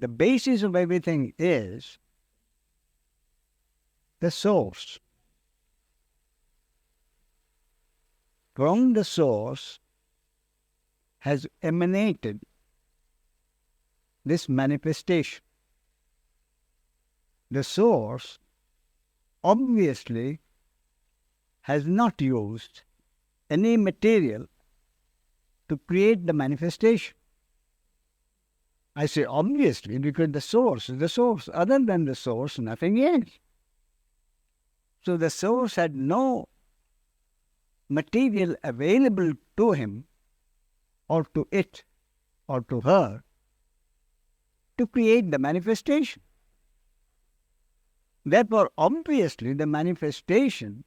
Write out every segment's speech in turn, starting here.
The basis of everything is the source. From the source has emanated this manifestation. The source obviously has not used any material to create the manifestation. I say obviously because the source is the source. Other than the source, nothing else. So the source had no material available to him or to it or to her to create the manifestation. Therefore, obviously, the manifestation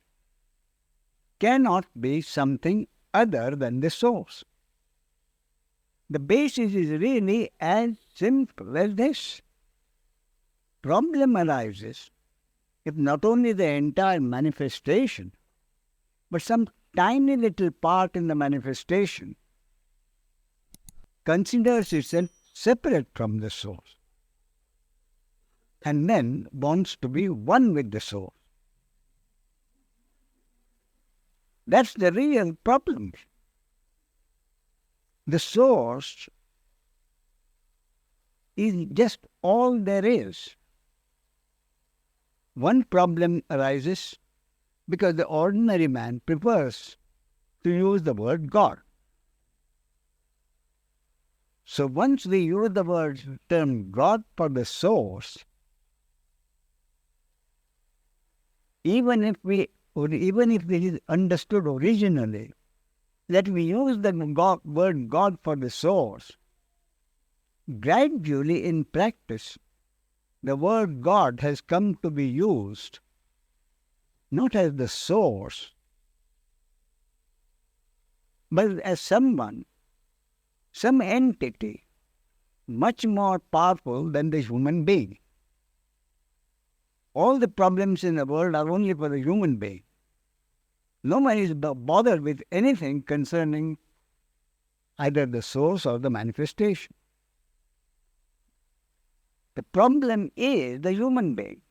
cannot be something other than the source. The basis is really as simple as this. Problem arises if not only the entire manifestation, but some tiny little part in the manifestation considers itself separate from the source and then wants to be one with the source. That's the real problem. The source is just all there is. One problem arises because the ordinary man prefers to use the word God. So once we use the term God for the source, even if it is understood originally that we use the word God for the source, gradually in practice, the word God has come to be used not as the source, but as someone, some entity much more powerful than the human being. All the problems in the world are only for the human being. No one is bothered with anything concerning either the source or the manifestation. The problem is the human being.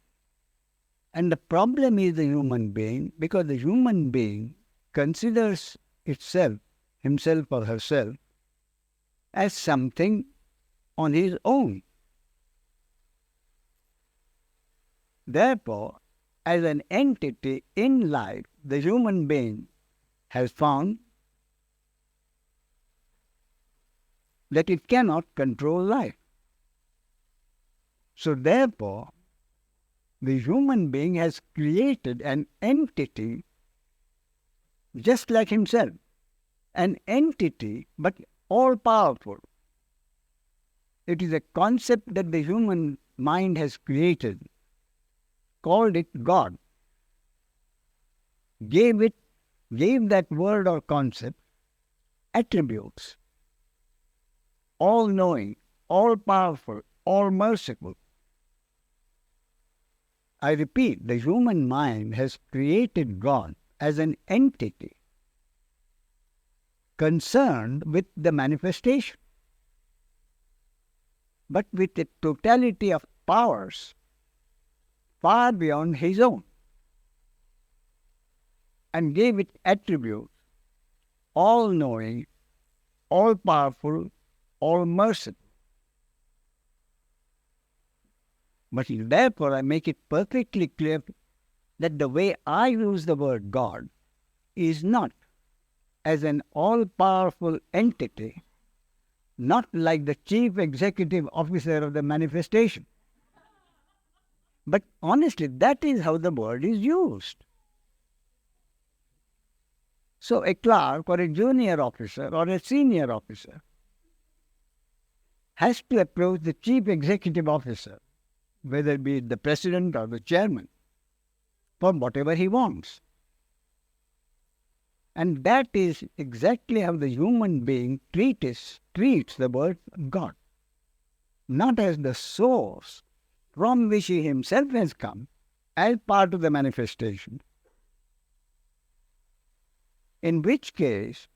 And the problem is the human being because the human being considers itself, himself or herself, as something on his own. Therefore, as an entity in life, the human being has found that it cannot control life. So therefore, the human being has created an entity just like himself, an entity but all-powerful. It is a concept that the human mind has created, called it God, gave that word or concept attributes, all-knowing, all-powerful, all-merciful. I repeat, the human mind has created God as an entity concerned with the manifestation, but with a totality of powers far beyond his own, and gave it attributes all-knowing, all-powerful, all-merciful. But therefore I make it perfectly clear that the way I use the word God is not as an all-powerful entity, not like the chief executive officer of the manifestation. But honestly, that is how the word is used. So a clerk or a junior officer or a senior officer has to approach the chief executive officer, whether it be the president or the chairman, for whatever he wants. And that is exactly how the human being treats the word God, not as the source from which he himself has come as part of the manifestation, in which case,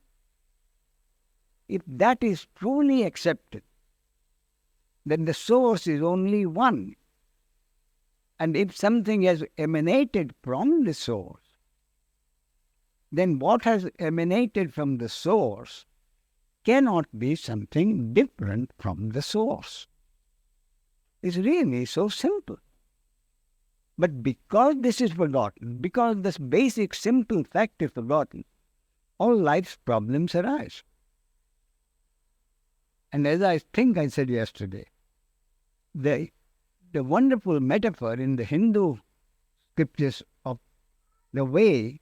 if that is truly accepted, then the source is only one. And if something has emanated from the source, then what has emanated from the source cannot be something different from the source. It's really so simple. But because this is forgotten, because this basic simple fact is forgotten, all life's problems arise. And as I think I said yesterday, the wonderful metaphor in the Hindu scriptures of the way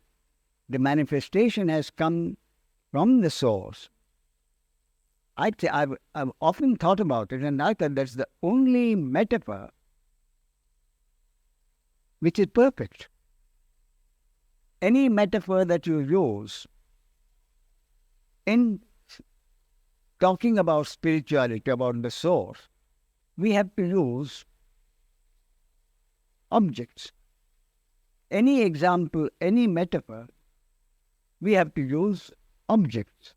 the manifestation has come from the source, I've often thought about it, and I thought that's the only metaphor which is perfect. Any metaphor that you use in talking about spirituality, about the source, we have to use objects. Any example, any metaphor, we have to use objects.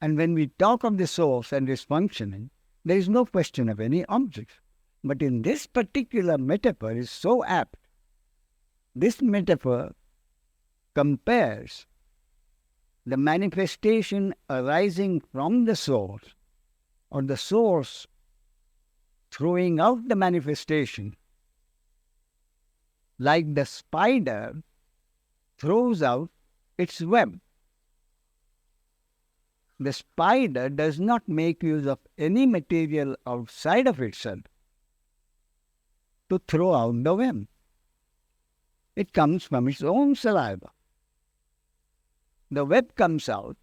And when we talk of the source and its functioning, there is no question of any objects. But in this particular metaphor is so apt. This metaphor compares the manifestation arising from the source, or the source throwing out the manifestation, like the spider throws out its web. The spider does not make use of any material outside of itself to throw out the web. It comes from its own saliva. The web comes out.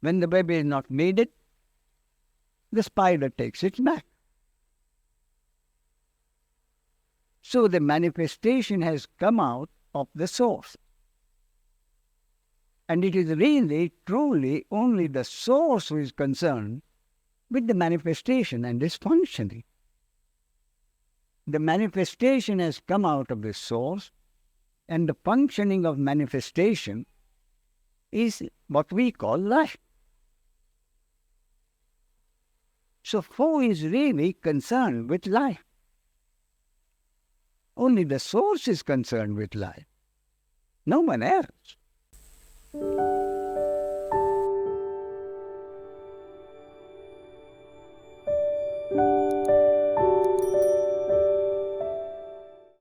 When the web is not needed, the spider takes it back. So the manifestation has come out of the source. And it is really, truly only the source who is concerned with the manifestation and its functioning. The manifestation has come out of the source, and the functioning of manifestation is what we call life. So who is really concerned with life? Only the source is concerned with life, no one else.